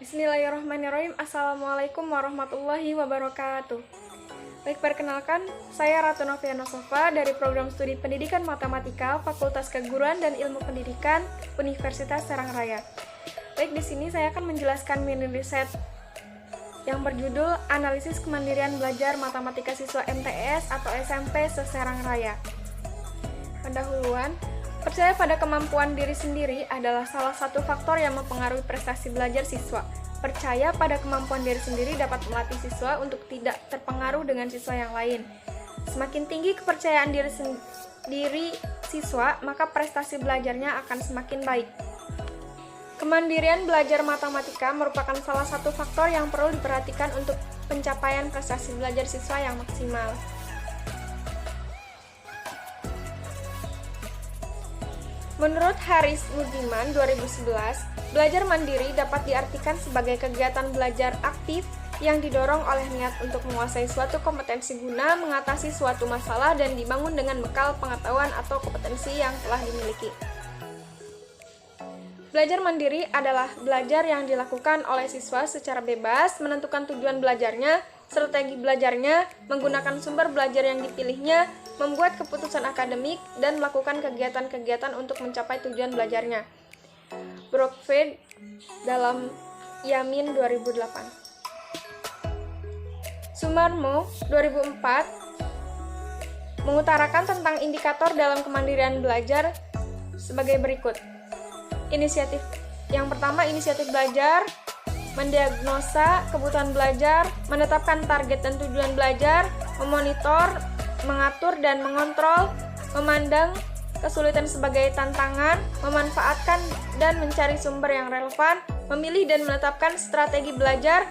Bismillahirrahmanirrahim. Assalamualaikum warahmatullahi wabarakatuh. Baik, perkenalkan, saya Ratu Noviana Sofa dari Program Studi Pendidikan Matematika Fakultas Keguruan dan Ilmu Pendidikan Universitas Serang Raya. Baik, di sini saya akan menjelaskan mini riset yang berjudul Analisis Kemandirian Belajar Matematika Siswa MTS atau SMP se-Serang Raya. Pendahuluan, percaya pada kemampuan diri sendiri adalah salah satu faktor yang mempengaruhi prestasi belajar siswa. Percaya pada kemampuan diri sendiri dapat melatih siswa untuk tidak terpengaruh dengan siswa yang lain. Semakin tinggi kepercayaan diri siswa, maka prestasi belajarnya akan semakin baik. Kemandirian belajar matematika merupakan salah satu faktor yang perlu diperhatikan untuk pencapaian prestasi belajar siswa yang maksimal. Menurut Haris Budiman 2011, belajar mandiri dapat diartikan sebagai kegiatan belajar aktif yang didorong oleh niat untuk menguasai suatu kompetensi guna mengatasi suatu masalah dan dibangun dengan bekal pengetahuan atau kompetensi yang telah dimiliki. Belajar mandiri adalah belajar yang dilakukan oleh siswa secara bebas, menentukan tujuan belajarnya, strategi belajarnya, menggunakan sumber belajar yang dipilihnya, membuat keputusan akademik, dan melakukan kegiatan-kegiatan untuk mencapai tujuan belajarnya. Brookfield dalam Yamin 2008. Sumarmo 2004 mengutarakan tentang indikator dalam kemandirian belajar sebagai berikut. Inisiatif yang pertama, inisiatif belajar, mendiagnosa kebutuhan belajar, menetapkan target dan tujuan belajar, memonitor, mengatur dan mengontrol, memandang kesulitan sebagai tantangan, memanfaatkan dan mencari sumber yang relevan, memilih dan menetapkan strategi belajar,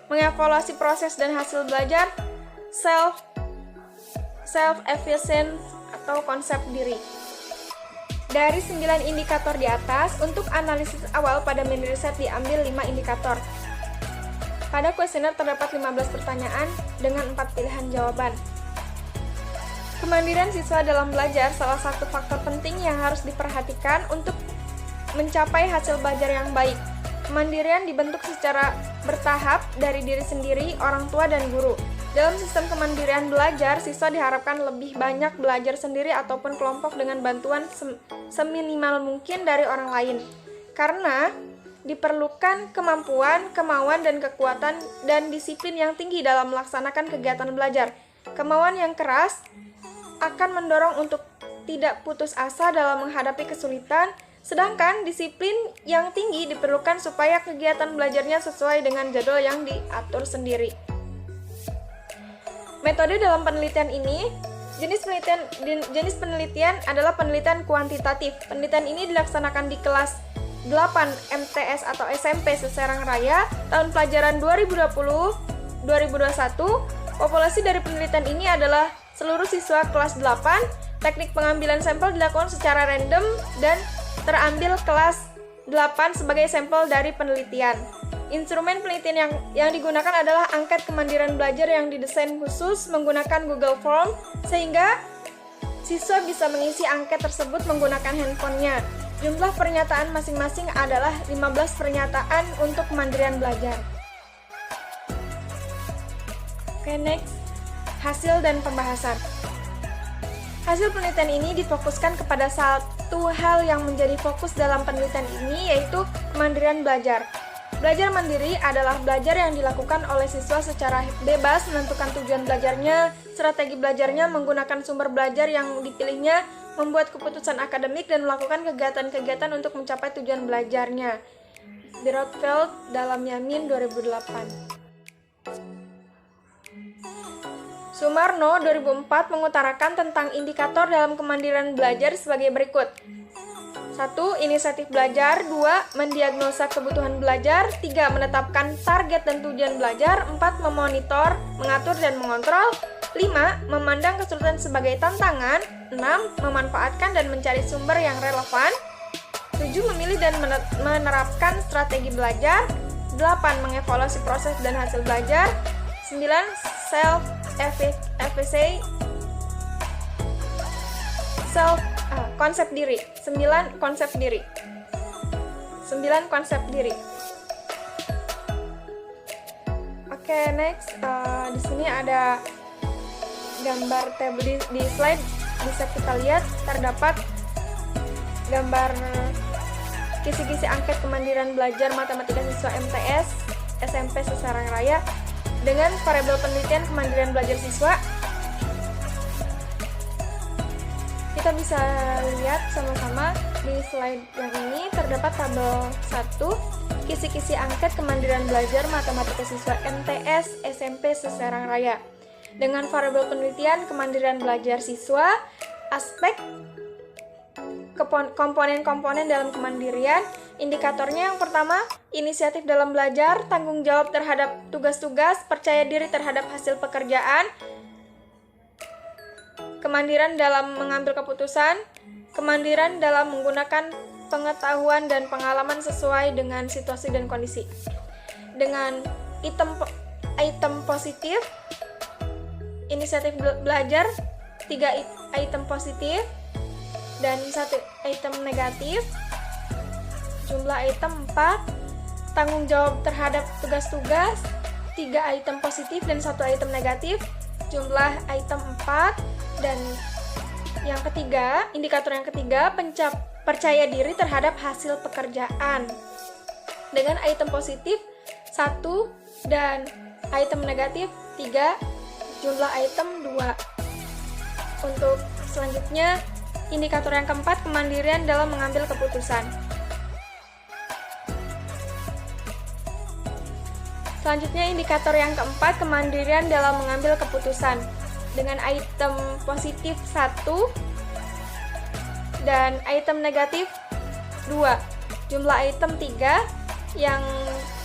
mengevaluasi proses dan hasil belajar, self-efficacy atau konsep diri. Dari 9 indikator di atas, untuk analisis awal pada mini riset diambil 5 indikator. Pada kuesioner terdapat 15 pertanyaan dengan 4 pilihan jawaban. Kemandirian siswa dalam belajar salah satu faktor penting yang harus diperhatikan untuk mencapai hasil belajar yang baik. Kemandirian dibentuk secara bertahap dari diri sendiri, orang tua, dan guru. Dalam sistem kemandirian belajar, siswa diharapkan lebih banyak belajar sendiri ataupun kelompok dengan bantuan seminimal mungkin dari orang lain. Karena diperlukan kemampuan, kemauan, dan kekuatan dan disiplin yang tinggi dalam melaksanakan kegiatan belajar. Kemauan yang keras akan mendorong untuk tidak putus asa dalam menghadapi kesulitan, sedangkan disiplin yang tinggi diperlukan supaya kegiatan belajarnya sesuai dengan jadwal yang diatur sendiri. Metode dalam penelitian ini, jenis penelitian adalah penelitian kuantitatif. Penelitian ini dilaksanakan di kelas 8 MTS atau SMP se-Serang Raya tahun pelajaran 2020-2021. Populasi dari penelitian ini adalah seluruh siswa kelas 8. Teknik pengambilan sampel dilakukan secara random dan terambil kelas 8 sebagai sampel dari penelitian. Instrumen penelitian yang digunakan adalah angket kemandirian belajar yang didesain khusus menggunakan Google Form, sehingga siswa bisa mengisi angket tersebut menggunakan handphonenya. Jumlah pernyataan masing-masing adalah 15 pernyataan untuk kemandirian belajar. Oke, next. Hasil dan pembahasan. Hasil penelitian ini difokuskan kepada satu hal yang menjadi fokus dalam penelitian ini, yaitu kemandirian belajar. Belajar mandiri adalah belajar yang dilakukan oleh siswa secara bebas, menentukan tujuan belajarnya, strategi belajarnya, menggunakan sumber belajar yang dipilihnya, membuat keputusan akademik, dan melakukan kegiatan-kegiatan untuk mencapai tujuan belajarnya. Brookfield dalam Yamin 2008. Sumarno 2004 mengutarakan tentang indikator dalam kemandirian belajar sebagai berikut. 1. Inisiatif belajar. 2. Mendiagnosa kebutuhan belajar. 3. Menetapkan target dan tujuan belajar. 4. Memonitor, mengatur, dan mengontrol. 5. Memandang kesulitan sebagai tantangan. 6. Memanfaatkan dan mencari sumber yang relevan. 7. Memilih dan menerapkan strategi belajar. 8. Mengevaluasi proses dan hasil belajar. 9. Self-efficacy konsep diri. 9 konsep diri. Oke, next di sini ada gambar tabel di slide, bisa kita lihat terdapat gambar kisi-kisi angket kemandirian belajar matematika siswa MTS SMP Semarang Raya dengan variabel penelitian kemandirian belajar siswa. Kita bisa lihat sama-sama di slide yang ini terdapat tabel 1, kisi-kisi angket kemandirian belajar matematika siswa MTS SMP Semarang Raya. Dengan variabel penelitian kemandirian belajar siswa, aspek komponen-komponen dalam kemandirian, indikatornya yang pertama, inisiatif dalam belajar, tanggung jawab terhadap tugas-tugas, percaya diri terhadap hasil pekerjaan, kemandirian dalam mengambil keputusan, kemandirian dalam menggunakan pengetahuan dan pengalaman sesuai dengan situasi dan kondisi. Dengan item positif, inisiatif belajar 3 item positif dan 1 item negatif, jumlah item 4, tanggung jawab terhadap tugas-tugas 3 item positif dan 1 item negatif, jumlah item 4, dan yang ketiga, indikator yang ketiga, percaya diri terhadap hasil pekerjaan dengan item positif 1 dan item negatif 3, jumlah item 2. Untuk selanjutnya, indikator yang keempat, kemandirian dalam mengambil keputusan. Selanjutnya, indikator yang keempat, kemandirian dalam mengambil keputusan dengan item positif 1 dan item negatif 2, jumlah item 3. Yang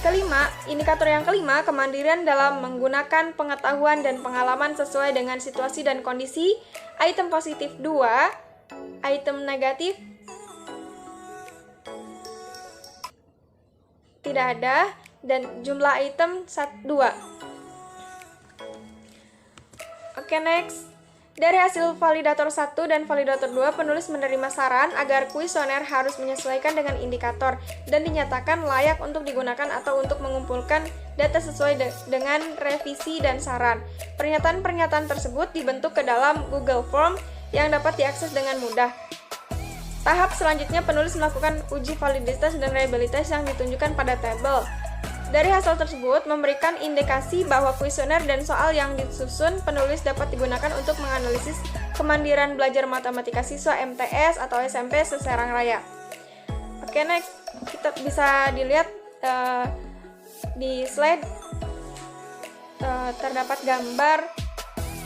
kelima, indikator yang kelima, kemandirian dalam menggunakan pengetahuan dan pengalaman sesuai dengan situasi dan kondisi, item positif 2, item negatif tidak ada, dan jumlah item 2. Oke, next. Dari hasil validator 1 dan validator 2, penulis menerima saran agar kuesioner harus menyesuaikan dengan indikator dan dinyatakan layak untuk digunakan atau untuk mengumpulkan data sesuai dengan revisi dan saran. Pernyataan-pernyataan tersebut dibentuk ke dalam Google Form yang dapat diakses dengan mudah. Tahap selanjutnya, penulis melakukan uji validitas dan reliabilitas yang ditunjukkan pada tabel. Dari hasil tersebut, memberikan indikasi bahwa kuesioner dan soal yang disusun penulis dapat digunakan untuk menganalisis kemandirian belajar matematika siswa MTS atau SMP Semarang Raya. Oke, next. Kita bisa dilihat di slide terdapat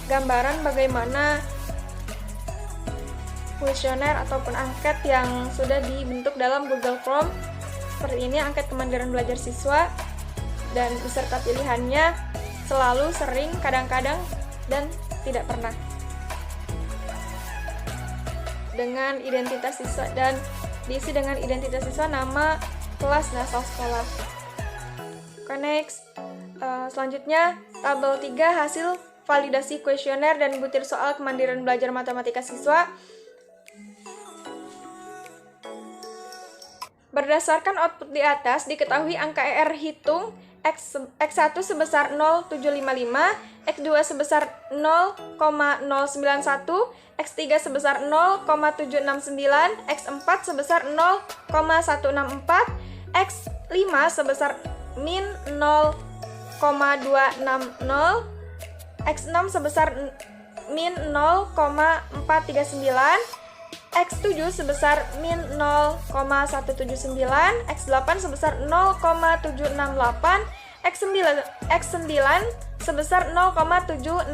gambaran bagaimana kuesioner ataupun angket yang sudah dibentuk dalam Google Form. Seperti ini, angket kemandirian belajar siswa, dan beserta pilihannya selalu, sering, kadang-kadang, dan tidak pernah. Dengan identitas siswa dan diisi dengan identitas siswa, nama, kelas, dan asal sekolah. Oke, next. Selanjutnya, tabel 3 hasil validasi kuesioner dan butir soal kemandirian belajar matematika siswa. Berdasarkan output di atas, diketahui angka ER hitung X1 sebesar 0,755, X2 sebesar 0,091, X3 sebesar 0,769, X4 sebesar 0,164, X5 sebesar min 0,260, X6 sebesar min 0,439, X7 sebesar min 0,179, X8 sebesar 0,768, X9 sebesar 0,768,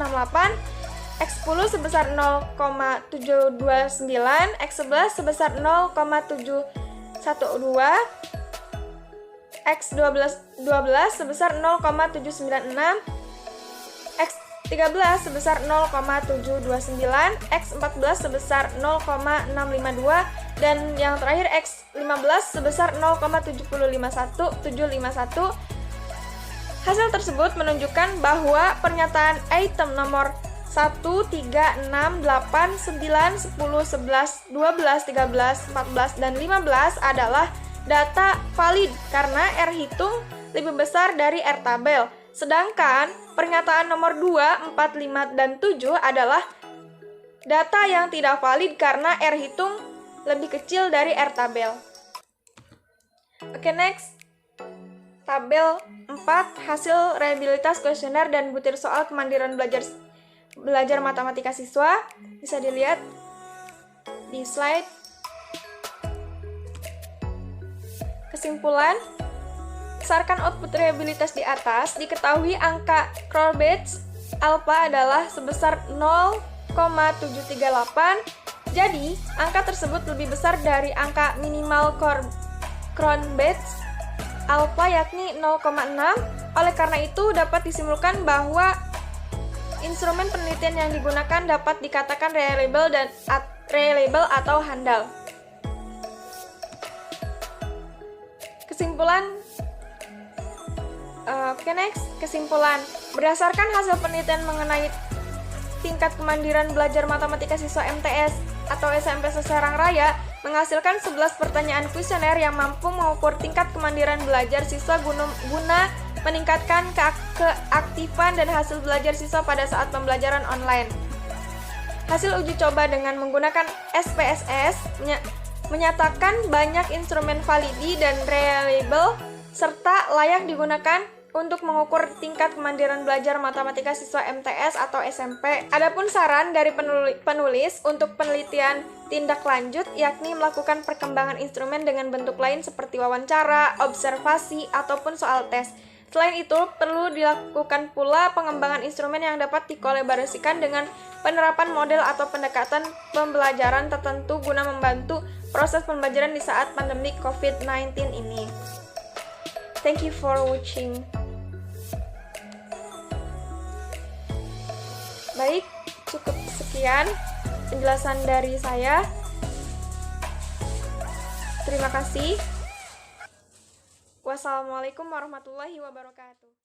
X10 sebesar 0,729, X11 sebesar 0,712, X12 sebesar 0,796, X13 sebesar 0,729, X14 sebesar 0,652, dan yang terakhir X15 sebesar 0,751. Hasil tersebut menunjukkan bahwa pernyataan item nomor 1, 3, 6, 8, 9, 10, 11, 12, 13, 14, dan 15 adalah data valid karena R hitung lebih besar dari R tabel. Sedangkan pernyataan nomor 2, 4, 5, dan 7 adalah data yang tidak valid karena R hitung lebih kecil dari R tabel. Oke, next. Tabel 4, hasil reliabilitas kuesioner dan butir soal kemandirian belajar matematika siswa. Bisa dilihat di slide. Kesimpulan, berdasarkan output reliabilitas di atas, diketahui angka Cronbach's alpha adalah sebesar 0,738. Jadi, angka tersebut lebih besar dari angka minimal Cronbach's alpha yakni 0,6. Oleh karena itu, dapat disimpulkan bahwa instrumen penelitian yang digunakan dapat dikatakan reliable atau handal. Kesimpulan. Next. Kesimpulan. Berdasarkan hasil penelitian mengenai tingkat kemandirian belajar matematika siswa MTS atau SMP Semarang Raya menghasilkan 11 pertanyaan kuesioner yang mampu mengukur tingkat kemandirian belajar siswa guna meningkatkan keaktifan dan hasil belajar siswa pada saat pembelajaran online. Hasil uji coba dengan menggunakan SPSS menyatakan banyak instrumen validi dan reliable serta layak digunakan untuk mengukur tingkat kemandirian belajar matematika siswa MTS atau SMP. Adapun saran dari penulis untuk penelitian tindak lanjut yakni melakukan perkembangan instrumen dengan bentuk lain seperti wawancara, observasi, ataupun soal tes. Selain itu, perlu dilakukan pula pengembangan instrumen yang dapat dikolaborasikan dengan penerapan model atau pendekatan pembelajaran tertentu guna membantu proses pembelajaran di saat pandemi COVID-19 ini. Thank you for watching. Baik, cukup sekian penjelasan dari saya. Terima kasih. Wassalamualaikum warahmatullahi wabarakatuh.